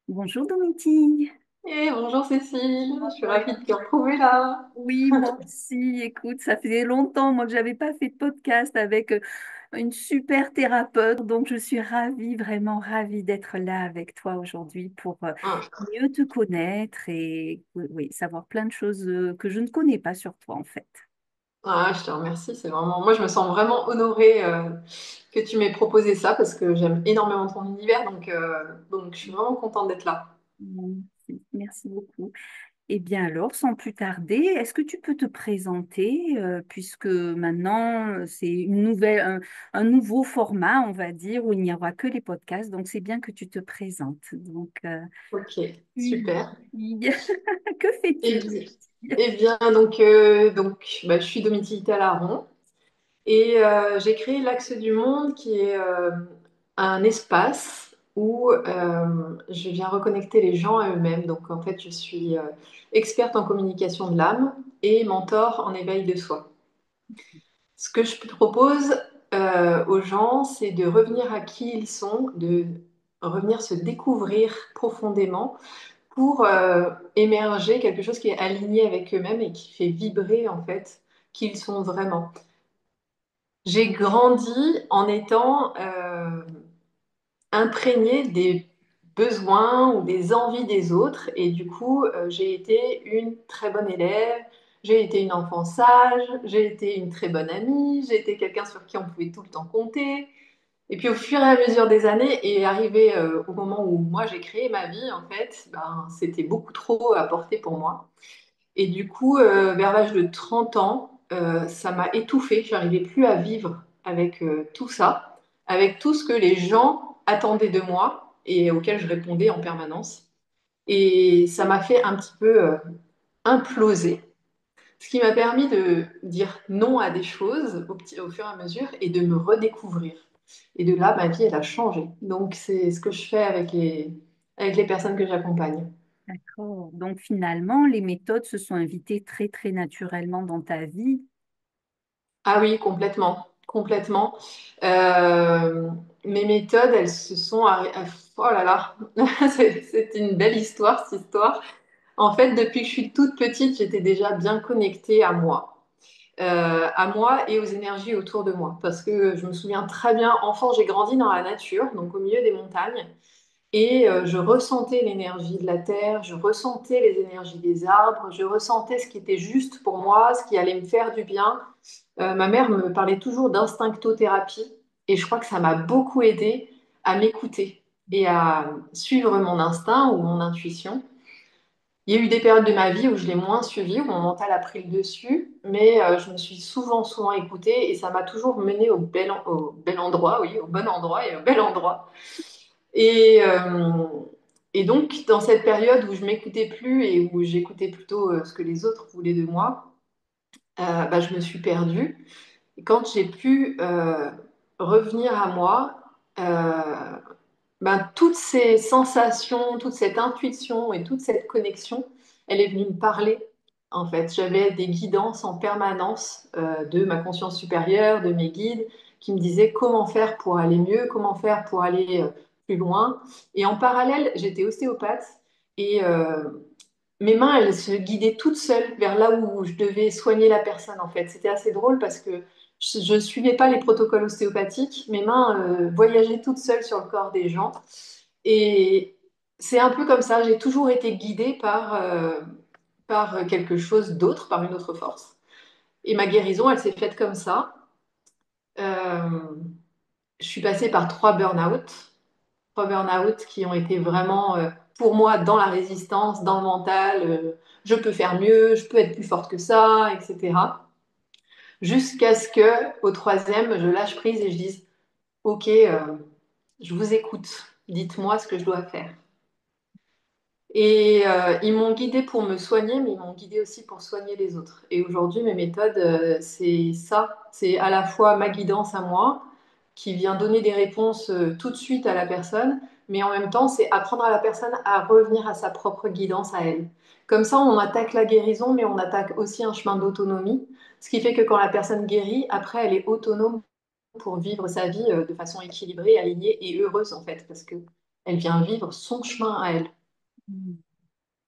Bonjour Domitille. Bonjour Cécile, je suis Comment ravie vas-tu? de te retrouver là. Oui, moi aussi. Écoute, ça faisait longtemps moi que j'avais pas fait de podcast avec une super thérapeute, donc je suis ravie, vraiment ravie d'être là avec toi aujourd'hui pour Ah, mieux te connaître et oui, oui, savoir plein de choses que je ne connais pas sur toi en fait. je te remercie, c'est vraiment. Moi, je me sens vraiment honorée que tu m'aies proposé ça parce que j'aime énormément ton univers, donc je suis vraiment contente d'être là. Merci, merci beaucoup. Eh bien alors, sans plus tarder, est-ce que tu peux te présenter, puisque maintenant c'est un nouveau format, on va dire, où il n'y aura que les podcasts, donc c'est bien que tu te présentes. Donc, Ok, oui, super. que Eh fais-tu? bien, je suis Domitille Talaron et j'ai créé l'Axe du Monde qui est un espace où je viens reconnecter les gens à eux-mêmes. Donc en fait, je suis experte en communication de l'âme et mentor en éveil de soi. Ce que je propose aux gens, c'est de revenir à qui ils sont, de revenir se découvrir profondément pour émerger quelque chose qui est aligné avec eux-mêmes et qui fait vibrer en fait qui ils sont vraiment. J'ai grandi en étant imprégnée des besoins ou des envies des autres. Et du coup, j'ai été une très bonne élève, j'ai été une enfant sage, j'ai été une très bonne amie, j'ai été quelqu'un sur qui on pouvait tout le temps compter. Et puis au fur et à mesure des années, et arrivé au moment où moi j'ai créé ma vie, en fait, ben, c'était beaucoup trop à porter pour moi. Et du coup, vers l'âge de 30 ans, ça m'a étouffée. Je n'arrivais plus à vivre avec tout ça, avec tout ce que les gens attendaient de moi et auquel je répondais en permanence. Et ça m'a fait un petit peu imploser, ce qui m'a permis de dire non à des choses au fur et à mesure et de me redécouvrir. Et de là, ma vie, elle a changé. Donc, c'est ce que je fais avec les personnes que j'accompagne. D'accord. Donc finalement, les méthodes se sont invitées très, très naturellement dans ta vie. Ah oui, complètement, complètement. Euh, Mes méthodes, elles se sont... Oh là là, c'est une belle histoire, cette histoire. En fait, depuis que je suis toute petite, j'étais déjà bien connectée à moi et aux énergies autour de moi. Parce que je me souviens très bien, enfant, j'ai grandi dans la nature, donc au milieu des montagnes. Et je ressentais l'énergie de la terre, je ressentais les énergies des arbres, je ressentais ce qui était juste pour moi, ce qui allait me faire du bien. Ma mère me parlait toujours d'instinctothérapie et je crois que ça m'a beaucoup aidé à m'écouter et à suivre mon instinct ou mon intuition. Il y a eu des périodes de ma vie où je l'ai moins suivi, où mon mental a pris le dessus, mais je me suis souvent, souvent écoutée et ça m'a toujours menée au bel endroit, oui, au bon endroit et au bel endroit. Et, euh, et donc, dans cette période où je m'écoutais plus et où j'écoutais plutôt ce que les autres voulaient de moi, bah, je me suis perdue. Et quand j'ai pu revenir à moi, ben, toutes ces sensations, toute cette intuition et toute cette connexion, elle est venue me parler. En fait, j'avais des guidances en permanence de ma conscience supérieure, de mes guides, qui me disaient comment faire pour aller mieux, comment faire pour aller plus loin. Et en parallèle, j'étais ostéopathe et mes mains, elles se guidaient toutes seules vers là où je devais soigner la personne, en fait. C'était assez drôle parce que je ne suivais pas les protocoles ostéopathiques. Mes mains voyageaient toutes seules sur le corps des gens. Et c'est un peu comme ça. J'ai toujours été guidée par quelque chose d'autre, par une autre force. Et ma guérison, elle s'est faite comme ça. Euh, je suis passée par trois burn-out qui ont été vraiment pour moi dans la résistance, dans le mental. Je peux faire mieux, je peux être plus forte que ça, etc. Jusqu'à ce que, au troisième, je lâche prise et je dise, OK, je vous écoute. Dites-moi ce que je dois faire. Et ils m'ont guidée pour me soigner, mais ils m'ont guidée aussi pour soigner les autres. Et aujourd'hui, mes méthodes, c'est ça. C'est à la fois ma guidance à moi, qui vient donner des réponses tout de suite à la personne, mais en même temps, c'est apprendre à la personne à revenir à sa propre guidance à elle. Comme ça, on attaque la guérison, mais on attaque aussi un chemin d'autonomie, ce qui fait que quand la personne guérit, après, elle est autonome pour vivre sa vie de façon équilibrée, alignée et heureuse, en fait, parce que elle vient vivre son chemin à elle.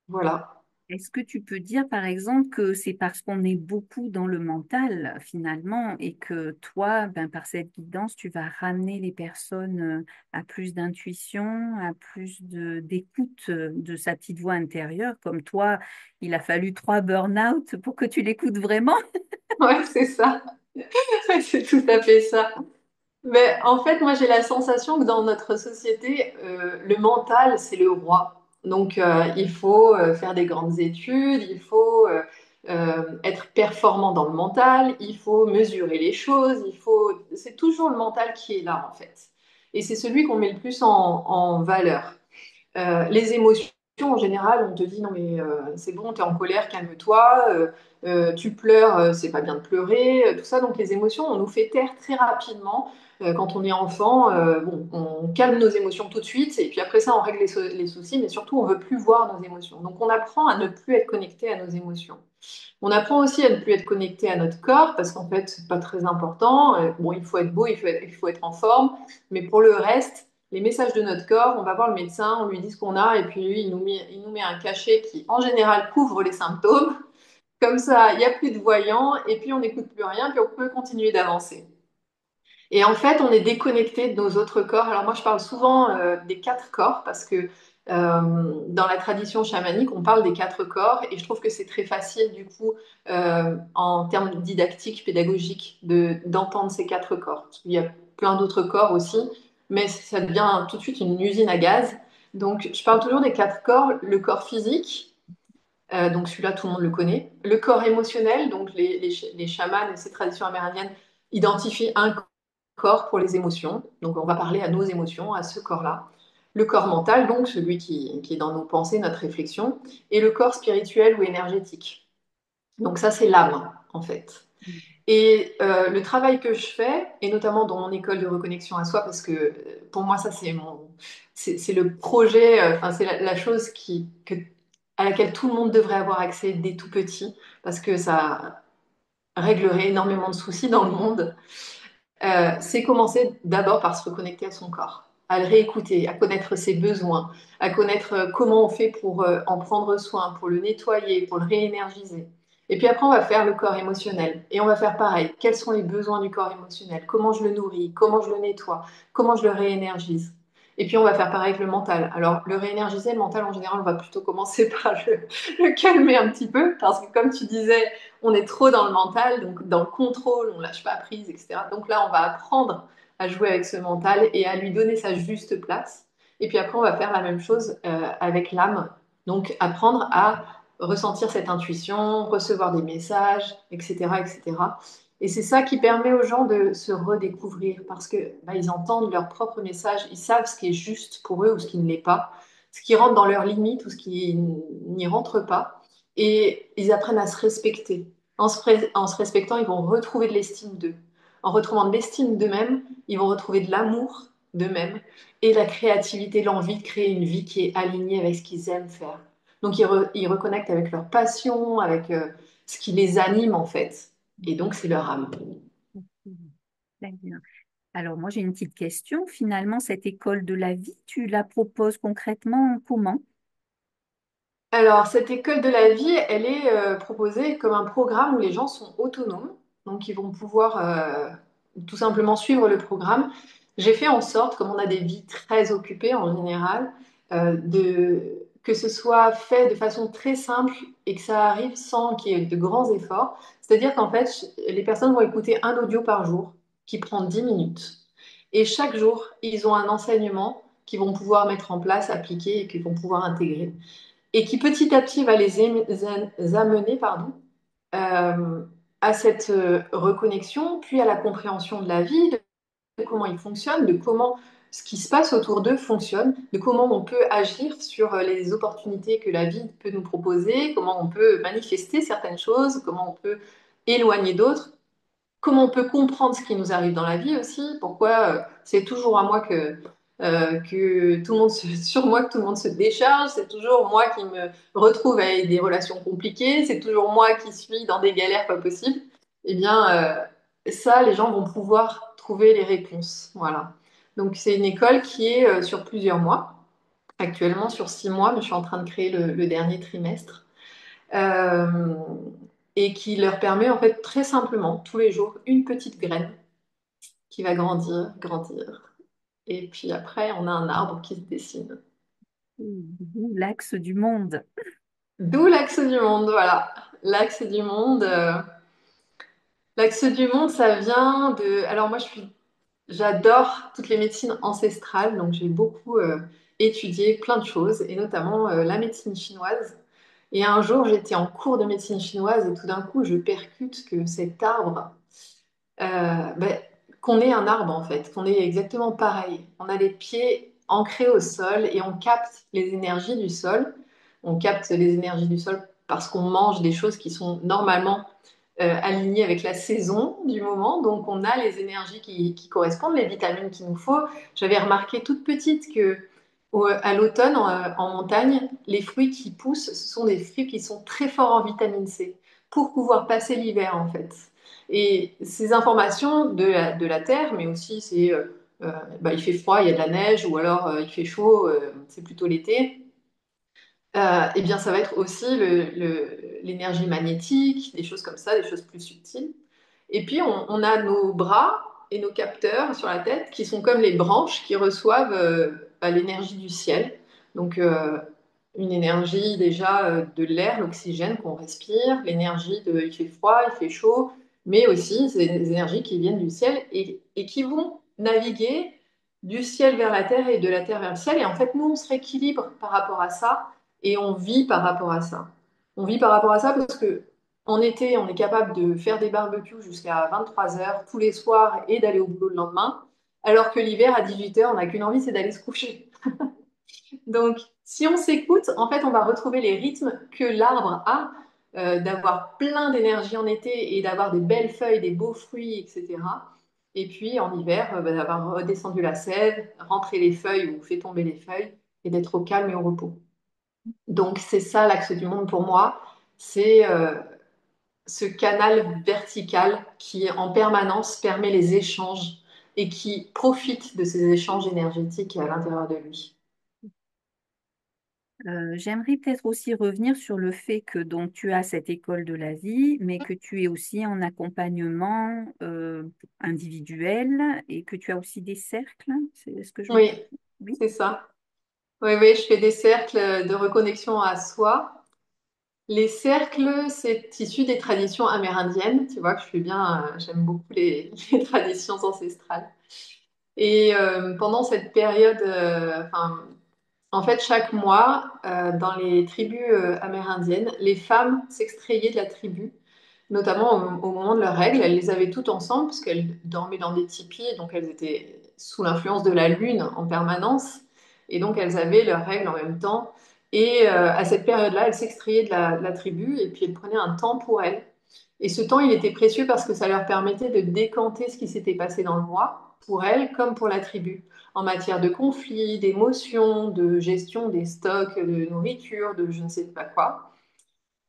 Voilà. Est-ce que tu peux dire, par exemple, que c'est parce qu'on est beaucoup dans le mental, finalement, et que toi, ben, par cette guidance, tu vas ramener les personnes à plus d'intuition, à plus d'écoute de sa petite voix intérieure, comme toi, il a fallu 3 burn-out pour que tu l'écoutes vraiment? Ouais, c'est ça. C'est tout à fait ça. Mais en fait, moi, j'ai la sensation que dans notre société, le mental, c'est le roi. Donc, il faut faire des grandes études, il faut être performant dans le mental, il faut mesurer les choses, il faut... C'est toujours le mental qui est là, en fait. Et c'est celui qu'on met le plus en valeur. Les émotions, en général, on te dit non mais c'est bon, t'es en colère, calme-toi, tu pleures, c'est pas bien de pleurer, tout ça. Donc les émotions, on nous fait taire très rapidement. Quand on est enfant, bon, on calme nos émotions tout de suite et puis après ça, on règle les soucis, mais surtout, on veut plus voir nos émotions. Donc on apprend à ne plus être connecté à nos émotions. On apprend aussi à ne plus être connecté à notre corps parce qu'en fait, c'est pas très important. Bon, il faut être beau, il faut être en forme, mais pour le reste, les messages de notre corps, on va voir le médecin, on lui dit ce qu'on a et puis lui, il nous met un cachet qui, en général, couvre les symptômes. Comme ça, il n'y a plus de voyants et puis on n'écoute plus rien, puis on peut continuer d'avancer. Et en fait, on est déconnecté de nos autres corps. Alors moi, je parle souvent des 4 corps parce que dans la tradition chamanique, on parle des 4 corps et je trouve que c'est très facile du coup en termes didactiques, pédagogiques, d'entendre ces 4 corps. Il y a plein d'autres corps aussi, mais ça devient tout de suite une usine à gaz. Donc, je parle toujours des 4 corps. Le corps physique, donc celui-là, tout le monde le connaît. Le corps émotionnel, donc les chamans et ces traditions amérindiennes identifient un corps pour les émotions. Donc on va parler à nos émotions, à ce corps-là. Le corps mental, donc celui qui est dans nos pensées, notre réflexion. Et le corps spirituel ou énergétique. Donc ça, c'est l'âme, en fait. Et le travail que je fais, et notamment dans mon école de reconnexion à soi, parce que pour moi, ça, c'est le projet, enfin, c'est la chose à laquelle tout le monde devrait avoir accès dès tout petit, parce que ça réglerait énormément de soucis dans le monde. C'est commencer d'abord par se reconnecter à son corps, à le réécouter, à connaître ses besoins, à connaître comment on fait pour en prendre soin, pour le nettoyer, pour le réénergiser. Et puis après, on va faire le corps émotionnel. Et on va faire pareil. Quels sont les besoins du corps émotionnel? Comment je le nourris? Comment je le nettoie? Comment je le réénergise? Et puis on va faire pareil avec le mental. Alors le réénergiser, le mental en général, on va plutôt commencer par le calmer un petit peu, parce que comme tu disais, on est trop dans le mental, donc dans le contrôle, on lâche pas prise, etc. Donc là, on va apprendre à jouer avec ce mental et à lui donner sa juste place. Et puis après, on va faire la même chose avec l'âme. Donc apprendre à ressentir cette intuition, recevoir des messages, etc., etc. Et c'est ça qui permet aux gens de se redécouvrir parce que bah, ils entendent leur propre message, ils savent ce qui est juste pour eux ou ce qui ne l'est pas, ce qui rentre dans leurs limites ou ce qui n'y rentre pas. Et ils apprennent à se respecter. En se respectant, ils vont retrouver de l'estime d'eux. En retrouvant de l'estime d'eux-mêmes, ils vont retrouver de l'amour d'eux-mêmes et la créativité, l'envie de créer une vie qui est alignée avec ce qu'ils aiment faire. Donc ils reconnectent avec leur passion, avec ce qui les anime en fait. Et donc c'est leur âme. Très bien. Alors, moi, j'ai une petite question. Finalement, cette école de la vie, tu la proposes concrètement comment? Alors, cette école de la vie, elle est proposée comme un programme où les gens sont autonomes, donc ils vont pouvoir tout simplement suivre le programme. J'ai fait en sorte, comme on a des vies très occupées en général, que ce soit fait de façon très simple et que ça arrive sans qu'il y ait de grands efforts. C'est-à-dire qu'en fait, les personnes vont écouter un audio par jour qui prend 10 minutes. Et chaque jour, ils ont un enseignement qu'ils vont pouvoir mettre en place, appliquer et qu'ils vont pouvoir intégrer et qui petit à petit va amener pardon, euh, à cette reconnexion, puis à la compréhension de la vie, de comment il fonctionne, de comment ce qui se passe autour d'eux fonctionne, de comment on peut agir sur les opportunités que la vie peut nous proposer, comment on peut manifester certaines choses, comment on peut éloigner d'autres, comment on peut comprendre ce qui nous arrive dans la vie aussi, pourquoi c'est toujours à moi que tout le monde sur moi que tout le monde se décharge, c'est toujours moi qui me retrouve avec des relations compliquées, c'est toujours moi qui suis dans des galères pas possibles. Eh bien, ça, les gens vont pouvoir trouver les réponses. Voilà. Donc, c'est une école qui est sur plusieurs mois. actuellement sur 6 mois, mais je suis en train de créer le dernier trimestre. Euh, et qui leur permet en fait très simplement, tous les jours, une petite graine qui va grandir, grandir. Et puis après, on a un arbre qui se dessine. L'axe du monde. D'où l'axe du monde, voilà. L'axe du monde. L'axe du monde, ça vient de. Alors moi, j'adore toutes les médecines ancestrales, donc j'ai beaucoup étudié plein de choses, et notamment la médecine chinoise. Et un jour, j'étais en cours de médecine chinoise et tout d'un coup, je percute que cet arbre, ben, qu'on est un arbre en fait, qu'on est exactement pareil. On a les pieds ancrés au sol et on capte les énergies du sol. On capte les énergies du sol parce qu'on mange des choses qui sont normalement alignées avec la saison du moment. Donc on a les énergies qui correspondent, les vitamines qu'il nous faut. J'avais remarqué toute petite que à l'automne, en montagne, les fruits qui poussent, ce sont des fruits qui sont très forts en vitamine C pour pouvoir passer l'hiver en fait. Et ces informations de la Terre, mais aussi bah, il fait froid, il y a de la neige, ou alors il fait chaud, c'est plutôt l'été. Eh bien, ça va être aussi l'énergie magnétique, des choses comme ça, des choses plus subtiles. Et puis, on a nos bras et nos capteurs sur la tête qui sont comme les branches qui reçoivent bah, l'énergie du ciel. Donc, une énergie déjà de l'air, l'oxygène qu'on respire, l'énergie de il fait froid, il fait chaud, mais aussi c'est des énergies qui viennent du ciel et qui vont naviguer du ciel vers la terre et de la terre vers le ciel. Et en fait, nous, on se rééquilibre par rapport à ça et on vit par rapport à ça. On vit par rapport à ça parce que en été, on est capable de faire des barbecues jusqu'à 23 heures tous les soirs et d'aller au boulot le lendemain, alors que l'hiver, à 18 heures, on n'a qu'une envie, c'est d'aller se coucher. Donc, si on s'écoute, en fait, on va retrouver les rythmes que l'arbre a, d'avoir plein d'énergie en été et d'avoir des belles feuilles, des beaux fruits, etc. Et puis, en hiver, bah, d'avoir redescendu la sève, rentrer les feuilles ou fait tomber les feuilles et d'être au calme et au repos. Donc, c'est ça l'axe du monde pour moi. C'est ce canal vertical qui, en permanence, permet les échanges et qui profite de ces échanges énergétiques à l'intérieur de lui. J'aimerais peut-être aussi revenir sur le fait que donc tu as cette école de la vie, mais que tu es aussi en accompagnement individuel et que tu as aussi des cercles. C'est ce que je me Oui, trompe? Oui. c'est ça. Oui, oui, je fais des cercles de reconnexion à soi. Les cercles, c'est issu des traditions amérindiennes. Tu vois que je suis bien, j'aime beaucoup les traditions ancestrales. Et pendant cette période, enfin, en fait, chaque mois, dans les tribus amérindiennes, les femmes s'extrayaient de la tribu, notamment au moment de leurs règles. Elles les avaient toutes ensemble parce qu'elles dormaient dans des tipis, donc elles étaient sous l'influence de la lune en permanence. Et donc elles avaient leurs règles en même temps. Et à cette période-là, elles s'extrayaient de la tribu et puis elles prenaient un temps pour elles. Et ce temps, il était précieux parce que ça leur permettait de décanter ce qui s'était passé dans le mois, pour elles comme pour la tribu en matière de conflits, d'émotions, de gestion des stocks de nourriture, de je ne sais pas quoi.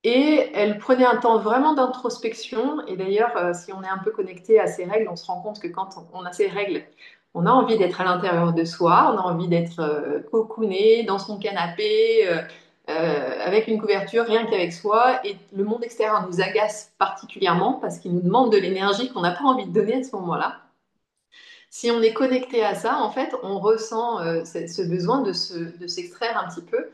Et elle prenait un temps vraiment d'introspection. Et d'ailleurs, si on est un peu connecté à ces règles, on se rend compte que quand on a ces règles, on a envie d'être à l'intérieur de soi, on a envie d'être cocooné dans son canapé, avec une couverture, rien qu'avec soi. Et le monde extérieur nous agace particulièrement parce qu'il nous demande de l'énergie qu'on n'a pas envie de donner à ce moment-là. Si on est connecté à ça, en fait, on ressent ce besoin de s'extraire un petit peu.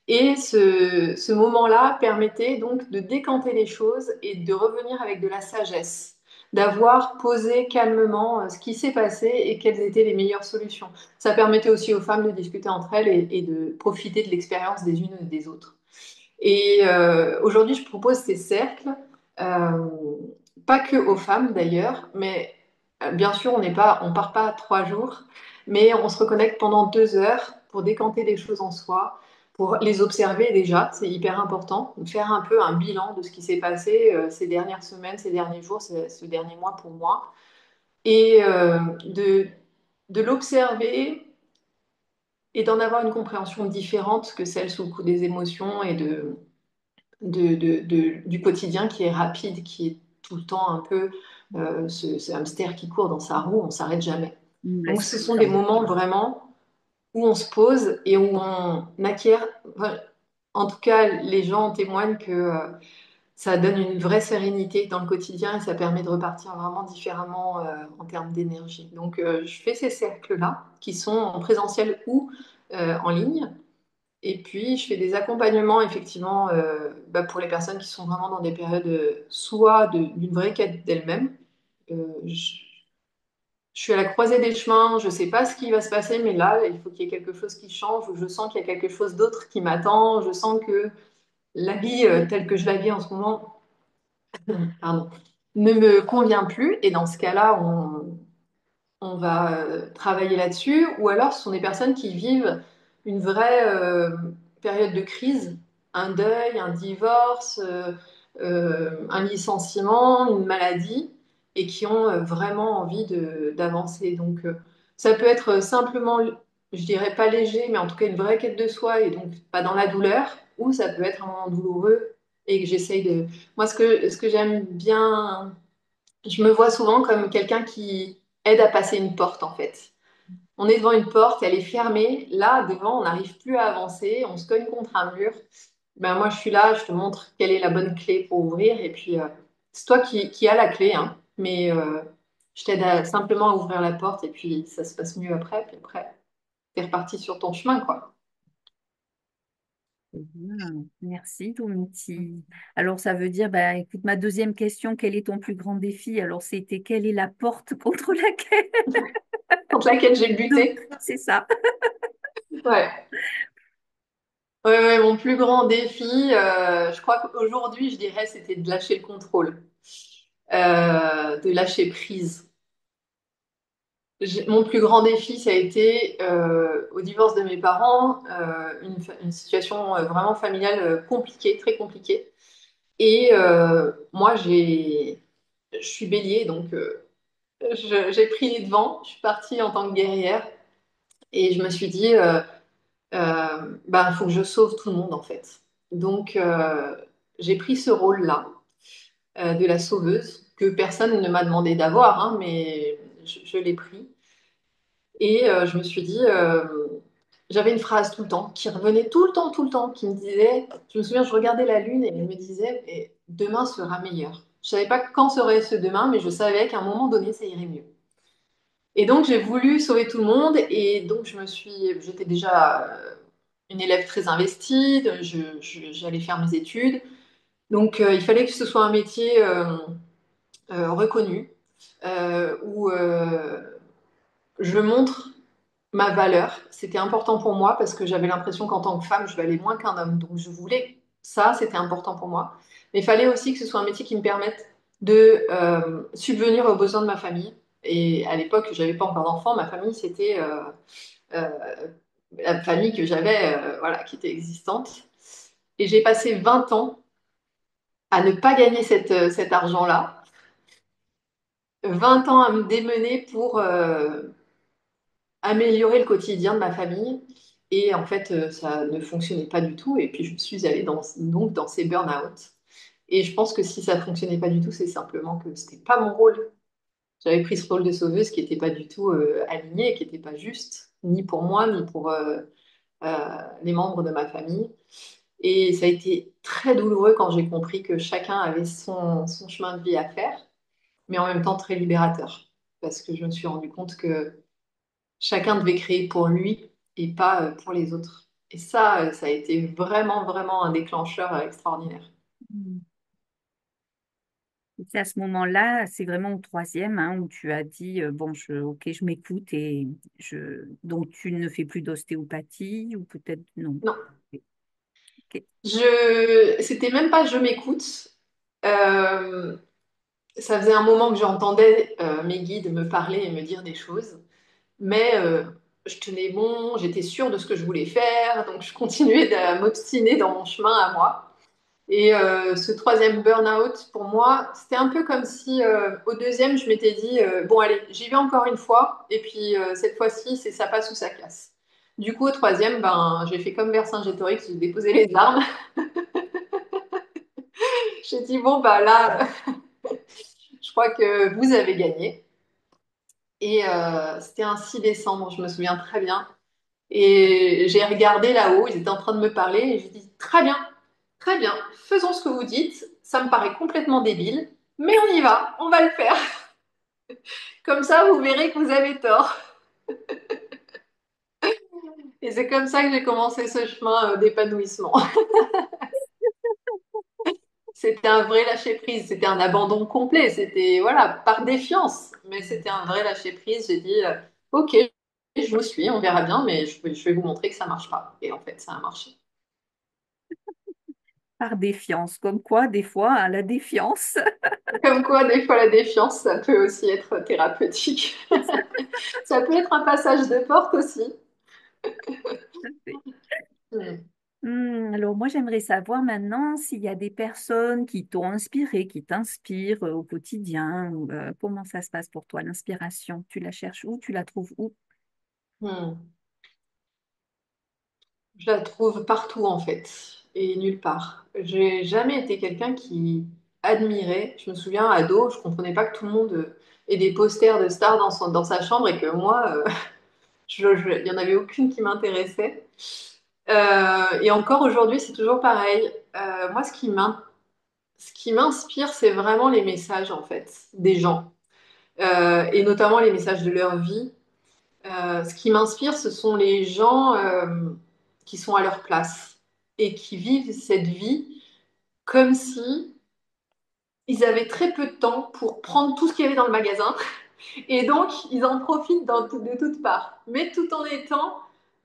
Et ce moment-là permettait donc de décanter les choses et de revenir avec de la sagesse, d'avoir posé calmement ce qui s'est passé et quelles étaient les meilleures solutions. Ça permettait aussi aux femmes de discuter entre elles et de profiter de l'expérience des unes et des autres. Et aujourd'hui, je propose ces cercles, euh, pas que aux femmes d'ailleurs, mais bien sûr, on part pas 3 jours, mais on se reconnecte pendant 2 heures pour décanter des choses en soi, pour les observer déjà, c'est hyper important, faire un peu un bilan de ce qui s'est passé ces dernières semaines, ces derniers jours, ce dernier mois pour moi, et de l'observer et d'en avoir une compréhension différente que celle sous le coup des émotions et du quotidien qui est rapide, qui est tout le temps un peu ce hamster qui court dans sa roue, on s'arrête jamais. Il ne Donc reste ce plus de sont des temps. moments vraiment où on se pose et où on acquiert, enfin, en tout cas, les gens témoignent que ça donne une vraie sérénité dans le quotidien et ça permet de repartir vraiment différemment en termes d'énergie. Donc, je fais ces cercles-là qui sont en présentiel ou en ligne. Et puis, je fais des accompagnements, effectivement, bah, pour les personnes qui sont vraiment dans des périodes soit d'une vraie quête d'elles-mêmes. Je suis à la croisée des chemins, je ne sais pas ce qui va se passer, mais là, il faut qu'il y ait quelque chose qui change, ou je sens qu'il y a quelque chose d'autre qui m'attend, je sens que la vie telle que je la vis en ce moment, pardon, ne me convient plus. Et dans ce cas-là, on va travailler là-dessus, ou alors ce sont des personnes qui vivent une vraie période de crise, un deuil, un divorce, un licenciement, une maladie, et qui ont vraiment envie d'avancer. Donc ça peut être simplement, je dirais pas léger, mais en tout cas une vraie quête de soi, et donc pas dans la douleur, ou ça peut être un moment douloureux, et que j'essaye de... Moi, ce que j'aime bien, je me vois souvent comme quelqu'un qui aide à passer une porte, en fait. On est devant une porte, elle est fermée. Là, devant, on n'arrive plus à avancer, on se cogne contre un mur. Ben, moi, je suis là, je te montre quelle est la bonne clé pour ouvrir. Et puis, c'est toi qui as la clé, hein. Mais je t'aide simplement à ouvrir la porte et puis ça se passe mieux après. Puis après, t'es reparti sur ton chemin, quoi. Bien. Merci, Domiti. Alors, ça veut dire, bah, écoute, ma deuxième question, quel est ton plus grand défi? Alors, c'était quelle est la porte contre laquelle? Contre laquelle j'ai Donc, buté. c'est ça. Ouais. Ouais, ouais, mon plus grand défi, je crois qu'aujourd'hui, je dirais, c'était de lâcher le contrôle, de lâcher prise. Mon plus grand défi, ça a été au divorce de mes parents, une situation vraiment familiale compliquée, très compliquée. Et moi, je suis bélier, donc j'ai pris les devants. Je suis partie en tant que guerrière et je me suis dit, bah, il faut que je sauve tout le monde en fait. Donc, j'ai pris ce rôle-là de la sauveuse que personne ne m'a demandé d'avoir, hein, mais je l'ai pris. Et je me suis dit, j'avais une phrase tout le temps qui revenait tout le temps, qui me disait, je me souviens, je regardais la lune et elle me disait, et demain sera meilleur. Je savais pas quand serait ce demain, mais je savais qu'à un moment donné, ça irait mieux. Et donc, j'ai voulu sauver tout le monde et donc j'étais déjà une élève très investie, j'allais faire mes études. Donc, il fallait que ce soit un métier reconnu où je montre ma valeur. C'était important pour moi parce que j'avais l'impression qu'en tant que femme, je valais moins qu'un homme. Donc, je voulais ça, c'était important pour moi. Mais il fallait aussi que ce soit un métier qui me permette de subvenir aux besoins de ma famille. Et à l'époque, je n'avais pas encore d'enfant. Ma famille, c'était euh, la famille que j'avais, voilà, qui était existante. Et j'ai passé 20 ans à ne pas gagner cet argent-là. 20 ans à me démener pour améliorer le quotidien de ma famille. Et en fait, ça ne fonctionnait pas du tout. Et puis, je suis allée donc dans ces burn-out. Et je pense que si ça fonctionnait pas du tout, c'est simplement que c'était pas mon rôle. J'avais pris ce rôle de sauveuse qui n'était pas du tout aligné, qui n'était pas juste, ni pour moi, ni pour les membres de ma famille. Et ça a été très douloureux quand j'ai compris que chacun avait son chemin de vie à faire, mais en même temps très libérateur. Parce que je me suis rendu compte que chacun devait créer pour lui et pas pour les autres. Et ça a été vraiment, vraiment un déclencheur extraordinaire. Et c'est à ce moment-là, c'est vraiment au troisième, hein, où tu as dit, bon, ok, je m'écoute et donc tu ne fais plus d'ostéopathie ou peut-être non. Non, Ok. c'était même pas je m'écoute. Euh, Ça faisait un moment que j'entendais mes guides me parler et me dire des choses, mais je tenais bon, j'étais sûre de ce que je voulais faire, donc je continuais à m'obstiner dans mon chemin à moi. Et ce troisième burn-out, pour moi, c'était un peu comme si au deuxième, je m'étais dit, bon allez, j'y vais encore une fois, et puis cette fois-ci, c'est ça passe ou ça casse. Du coup, au troisième, ben, j'ai fait comme Vercingétorix, j'ai déposé les armes. J'ai dit, bon, bah là, je crois que vous avez gagné. Et c'était un 6 décembre, je me souviens très bien. Et j'ai regardé là-haut, ils étaient en train de me parler et j'ai dit, très bien, faisons ce que vous dites. Ça me paraît complètement débile, mais on y va, on va le faire. Comme ça, vous verrez que vous avez tort. Et c'est comme ça que j'ai commencé ce chemin d'épanouissement. C'était un vrai lâcher-prise, c'était un abandon complet, c'était voilà, par défiance, mais c'était un vrai lâcher-prise. J'ai dit, ok, je vous suis, on verra bien, mais je vais vous montrer que ça marche pas. Et en fait, ça a marché. Par défiance, comme quoi, des fois, hein, la défiance. Comme quoi, des fois, la défiance, ça peut aussi être thérapeutique. Ça peut être un passage de porte aussi. Hmm. Alors moi, j'aimerais savoir maintenant s'il y a des personnes qui t'ont inspiré, qui t'inspirent au quotidien. Comment ça se passe pour toi, l'inspiration? Tu la cherches où? Tu la trouves où? Hmm. Je la trouve partout en fait, et nulle part. J'ai jamais été quelqu'un qui admirait. Je me souviens, ado, je comprenais pas que tout le monde ait des posters de stars dans sa chambre et que moi, il y en avait aucune qui m'intéressait. Et encore aujourd'hui, c'est toujours pareil. Moi, ce qui m'inspire, c'est vraiment les messages en fait des gens, et notamment les messages de leur vie. Ce qui m'inspire, ce sont les gens qui sont à leur place et qui vivent cette vie comme si ils avaient très peu de temps pour prendre tout ce qu'il y avait dans le magasin et donc ils en profitent de toutes parts, mais tout en étant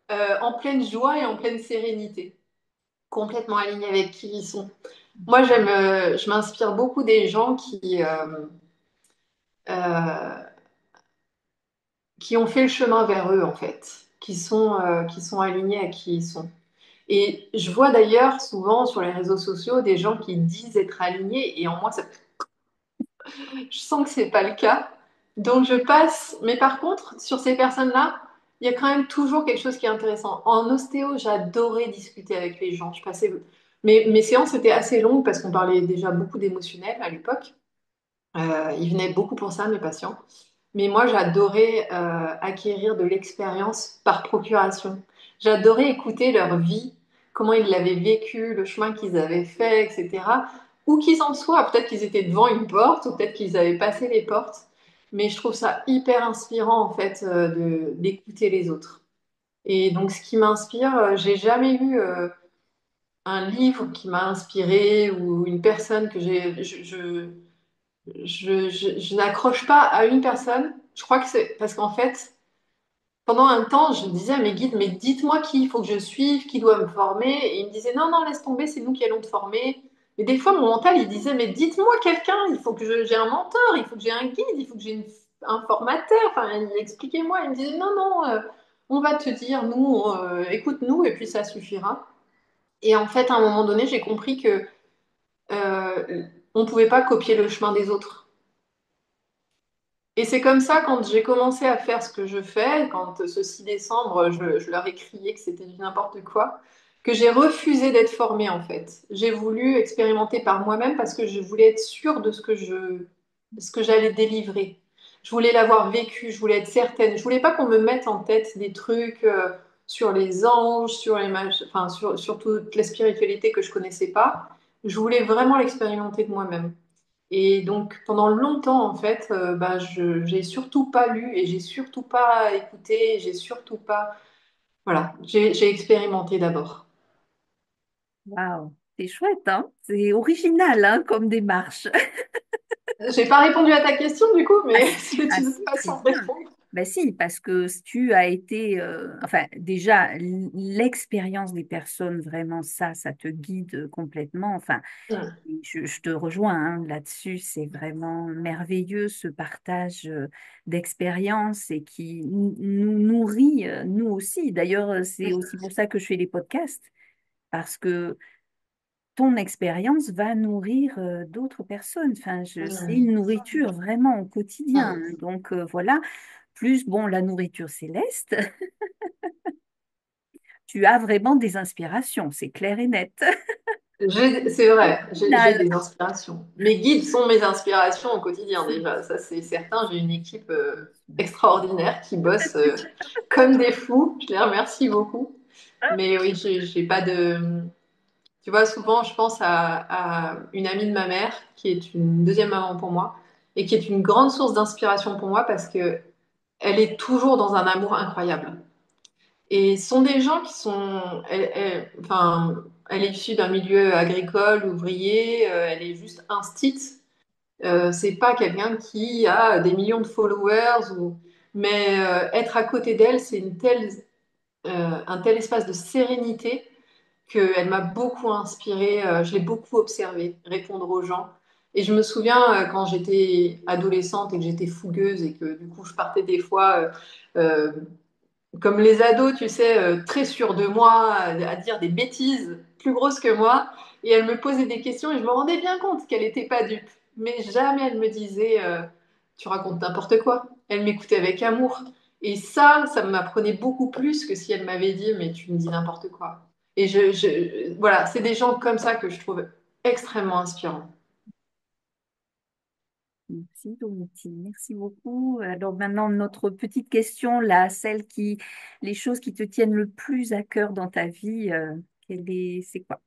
en pleine joie et en pleine sérénité, complètement alignés avec qui ils sont. Moi, je m'inspire beaucoup des gens euh, qui ont fait le chemin vers eux en fait, qui sont alignés à qui ils sont. Et je vois d'ailleurs souvent sur les réseaux sociaux des gens qui disent être alignés et en moi, je sens que c'est pas le cas. Donc je passe. Mais par contre, sur ces personnes-là, il y a quand même toujours quelque chose qui est intéressant. En ostéo, j'adorais discuter avec les gens. Mes séances étaient assez longues parce qu'on parlait déjà beaucoup d'émotionnel à l'époque. Ils venaient beaucoup pour ça, mes patients. Mais moi, j'adorais acquérir de l'expérience par procuration. J'adorais écouter leur vie, comment ils l'avaient vécu, le chemin qu'ils avaient fait, etc. Où qu'ils en soient, peut-être qu'ils étaient devant une porte, ou peut-être qu'ils avaient passé les portes. Mais je trouve ça hyper inspirant, en fait, d'écouter les autres. Et donc, ce qui m'inspire, j'ai jamais eu un livre qui m'a inspiré ou une personne que je n'accroche pas à une personne. Je crois que c'est parce qu'en fait, pendant un temps, je disais à mes guides, mais dites-moi qui il faut que je suive, qui doit me former. Et ils me disaient, non, non, laisse tomber, c'est nous qui allons te former. Mais des fois, mon mental, il disait, mais dites-moi quelqu'un, il faut que j'ai un mentor, il faut que j'ai un guide, il faut que un formateur. Enfin, expliquez-moi. Il me disait, non, non, on va te dire, nous, écoute-nous, et puis ça suffira. Et en fait, à un moment donné, j'ai compris que on ne pouvait pas copier le chemin des autres. Et c'est comme ça, quand j'ai commencé à faire ce que je fais, quand ce 6 décembre, je leur ai crié que c'était du n'importe quoi, que j'ai refusé d'être formée en fait. J'ai voulu expérimenter par moi-même parce que je voulais être sûre de ce que j'allais délivrer. Je voulais l'avoir vécu, je voulais être certaine. Je voulais pas qu'on me mette en tête des trucs sur les anges, enfin, sur toute la spiritualité que je connaissais pas. Je voulais vraiment l'expérimenter de moi-même. Et donc pendant longtemps, en fait, bah, j'ai surtout pas lu et j'ai surtout pas écouté, j'ai surtout pas. Voilà, j'ai expérimenté d'abord. Waouh, c'est chouette, hein? C'est original, hein, comme démarche. J'ai pas répondu à ta question du coup, Ah mais si, c'est ah une si, très façon de bien. répondre. Ben si, parce que si tu as été, enfin déjà, l'expérience des personnes, vraiment ça te guide complètement. Enfin, Mm, je te rejoins hein, là-dessus, c'est vraiment merveilleux ce partage d'expérience et qui nous nourrit, nous aussi. D'ailleurs, c'est aussi pour ça que je fais les podcasts, parce que ton expérience va nourrir d'autres personnes. Enfin, c'est mm, une nourriture vraiment au quotidien. mm. Donc voilà, plus bon, la nourriture céleste, tu as vraiment des inspirations, c'est clair et net. C'est vrai, j'ai Final. des inspirations. Mes guides sont mes inspirations au quotidien déjà, ça c'est certain. J'ai une équipe extraordinaire qui bosse comme des fous. Je les remercie beaucoup. Mais oui, j'ai pas de. Tu vois, souvent je pense à une amie de ma mère qui est une deuxième maman pour moi et qui est une grande source d'inspiration pour moi parce que elle est toujours dans un amour incroyable. Et ce sont des gens qui sont, enfin, elle est issue d'un milieu agricole, ouvrier, elle est juste instite. C'est pas quelqu'un qui a des millions de followers, mais être à côté d'elle, c'est un tel espace de sérénité qu'elle m'a beaucoup inspirée. Je l'ai beaucoup observée, répondre aux gens. Et je me souviens quand j'étais adolescente et que j'étais fougueuse et que du coup je partais des fois euh, comme les ados, tu sais, très sûrs de moi, à dire des bêtises plus grosses que moi. Et elle me posait des questions et je me rendais bien compte qu'elle n'était pas dupe. Mais jamais elle me disait, tu racontes n'importe quoi. Elle m'écoutait avec amour. Et ça m'apprenait beaucoup plus que si elle m'avait dit, mais tu me dis n'importe quoi. Et voilà, c'est des gens comme ça que je trouve extrêmement inspirants. Merci, Domiti. Merci beaucoup. Alors maintenant, notre petite question, là, les choses qui te tiennent le plus à cœur dans ta vie, c'est quoi?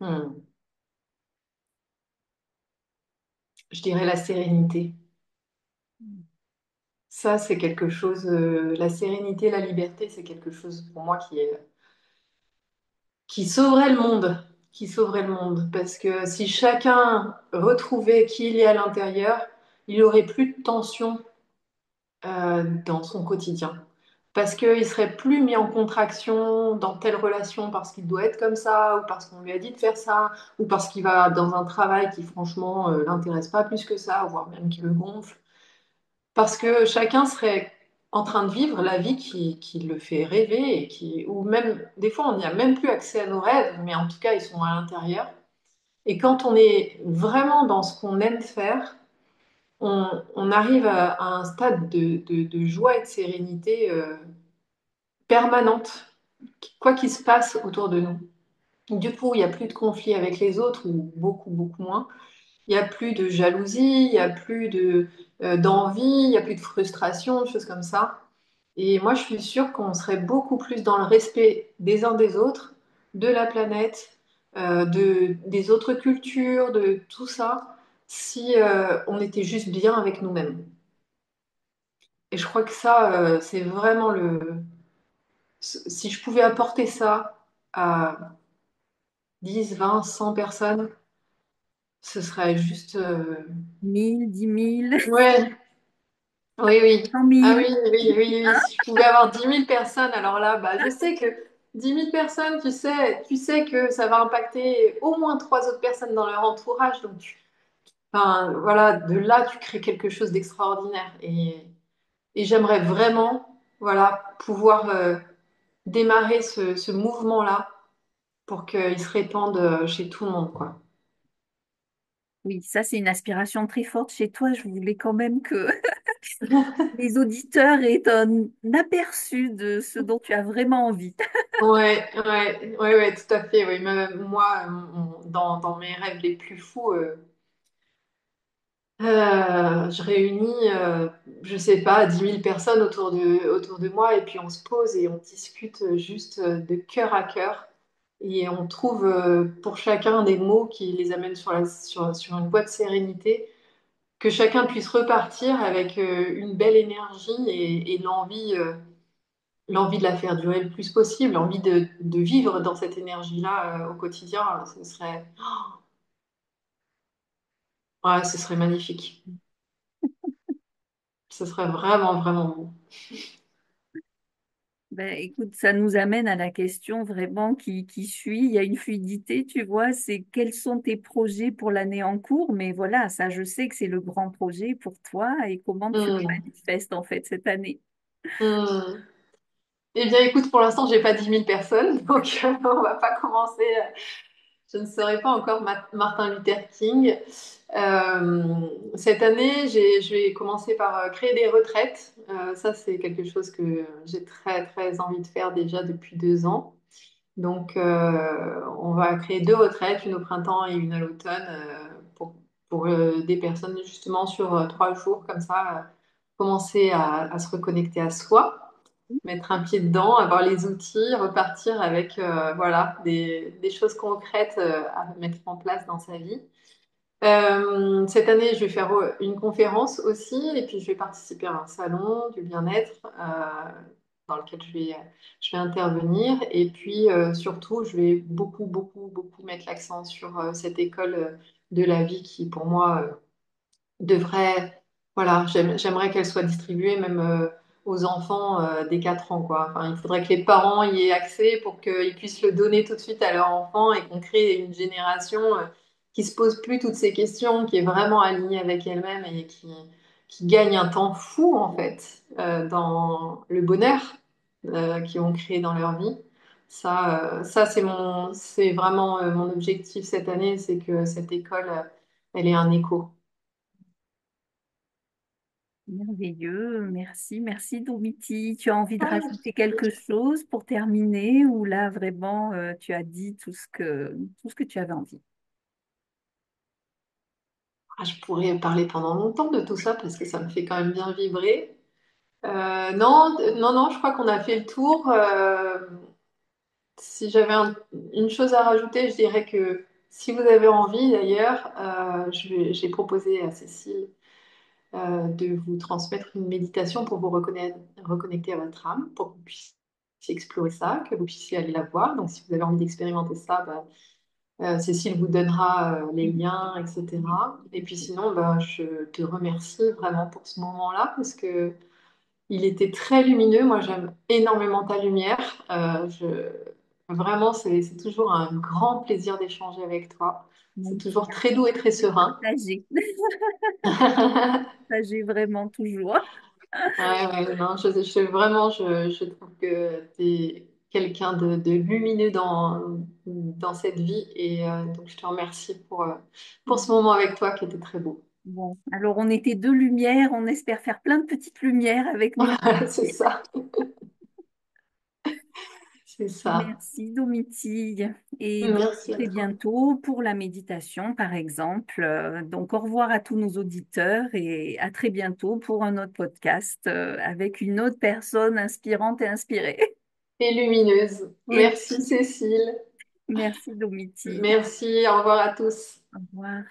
Hmm. Je dirais la sérénité. Ça, c'est quelque chose, la sérénité, la liberté, c'est quelque chose pour moi qui sauverait le monde, qui sauverait le monde. Parce que si chacun retrouvait qui il est à l'intérieur, il aurait plus de tension dans son quotidien. Parce qu'il serait plus mis en contraction dans telle relation parce qu'il doit être comme ça, ou parce qu'on lui a dit de faire ça, ou parce qu'il va dans un travail qui franchement l'intéresse pas plus que ça, voire même qui le gonfle. Parce que chacun serait en train de vivre la vie qui le fait rêver et ou même, des fois, on n'y a même plus accès à nos rêves, mais en tout cas, ils sont à l'intérieur. Et quand on est vraiment dans ce qu'on aime faire, on arrive à un stade de joie et de sérénité permanente, quoi qu'il se passe autour de nous. Du coup, il n'y a plus de conflit avec les autres, ou beaucoup, beaucoup moins. Il n'y a plus de jalousie, il n'y a plus d'envie, il n'y a plus de frustration, de choses comme ça. Et moi, je suis sûre qu'on serait beaucoup plus dans le respect des uns des autres, de la planète, des autres cultures, de tout ça, si on était juste bien avec nous-mêmes. Et je crois que ça, c'est vraiment Si je pouvais apporter ça à 10, 20, 100 personnes, ce serait juste... 1000, 10 000, Ouais, oui, oui. 100 Ah 000, oui, oui, oui, oui. hein? Si je pouvais avoir 10 000 personnes, alors là, bah, je sais que 10 000 personnes, tu sais que ça va impacter au moins trois autres personnes dans leur entourage. Donc, enfin, voilà, de là, tu crées quelque chose d'extraordinaire. Et j'aimerais vraiment, voilà, pouvoir démarrer ce mouvement-là pour qu'il se répande chez tout le monde, quoi. Oui, ça, c'est une aspiration très forte chez toi. Je voulais quand même que les auditeurs aient un aperçu de ce dont tu as vraiment envie. Ouais, ouais, ouais, ouais, tout à fait. Oui. Moi, dans mes rêves les plus fous, je réunis, je sais pas, 10 000 personnes autour de moi et puis on se pose et on discute juste de cœur à cœur et on trouve pour chacun des mots qui les amènent sur une voie de sérénité, que chacun puisse repartir avec une belle énergie et l'envie de la faire durer le plus possible, l'envie de vivre dans cette énergie-là au quotidien, ouais, ce serait magnifique. Ce serait vraiment, vraiment beau. Ben, écoute, ça nous amène à la question vraiment qui suit. Il y a une fluidité, tu vois, c'est quels sont tes projets pour l'année en cours, mais voilà, ça, je sais que c'est le grand projet pour toi et comment tu le Hmm. manifestes en fait cette année. Hmm. Eh bien, écoute, pour l'instant, j'ai pas 10 000 personnes, donc on va pas commencer. Je ne serai pas encore Martin Luther King. Cette année, je vais commencer par créer des retraites. Ça, c'est quelque chose que j'ai très, très envie de faire déjà depuis 2 ans. Donc, on va créer deux retraites, une au printemps et une à l'automne, pour des personnes justement sur 3 jours, comme ça, commencer à se reconnecter à soi, mettre un pied dedans, avoir les outils, repartir avec voilà, des choses concrètes à mettre en place dans sa vie. Cette année, je vais faire une conférence aussi, et puis je vais participer à un salon du bien-être dans lequel je vais intervenir. Et puis surtout, je vais beaucoup, beaucoup, beaucoup mettre l'accent sur cette école de la vie qui, pour moi, devrait, voilà, j'aimerais qu'elle soit distribuée même aux enfants dès 4 ans, quoi. Enfin, il faudrait que les parents y aient accès pour qu'ils puissent le donner tout de suite à leur enfant et qu'on crée une génération qui se pose plus toutes ces questions, qui est vraiment alignée avec elle-même et qui gagne un temps fou, en fait, dans le bonheur qu'ils vont créer dans leur vie. Ça c'est vraiment mon objectif cette année, c'est que cette école, elle ait un écho. Merveilleux, merci, merci Domiti. Tu as envie de rajouter quelque chose pour terminer ou là vraiment tu as dit tout ce que tu avais envie? Ah, je pourrais parler pendant longtemps de tout ça parce que ça me fait quand même bien vibrer. Non, non, non, je crois qu'on a fait le tour. Si j'avais une chose à rajouter, je dirais que si vous avez envie, d'ailleurs, j'ai proposé à Cécile de vous transmettre une méditation pour vous reconnecter à votre âme, pour que vous puissiez explorer ça, que vous puissiez aller la voir. Donc, si vous avez envie d'expérimenter ça, bah, Cécile vous donnera les liens, etc. Et puis sinon, ben, je te remercie vraiment pour ce moment-là parce que il était très lumineux. Moi, j'aime énormément ta lumière. Vraiment, c'est toujours un grand plaisir d'échanger avec toi. C'est Donc, toujours très doux et très serein. partager, partager vraiment toujours. Ouais, ouais, non, vraiment, je trouve que tu es quelqu'un de lumineux dans cette vie et donc je te remercie pour ce moment avec toi qui était très beau. Bon, alors on était deux lumières, on espère faire plein de petites lumières avec nos... C'est ça, c'est ça. Merci Domiti. Et donc Merci à très toi. bientôt pour la méditation, par exemple. Donc au revoir à tous nos auditeurs et à très bientôt pour un autre podcast avec une autre personne inspirante et inspirée. Et lumineuse. Et Merci Cécile. merci Domiti. Merci, au revoir à tous. Au revoir.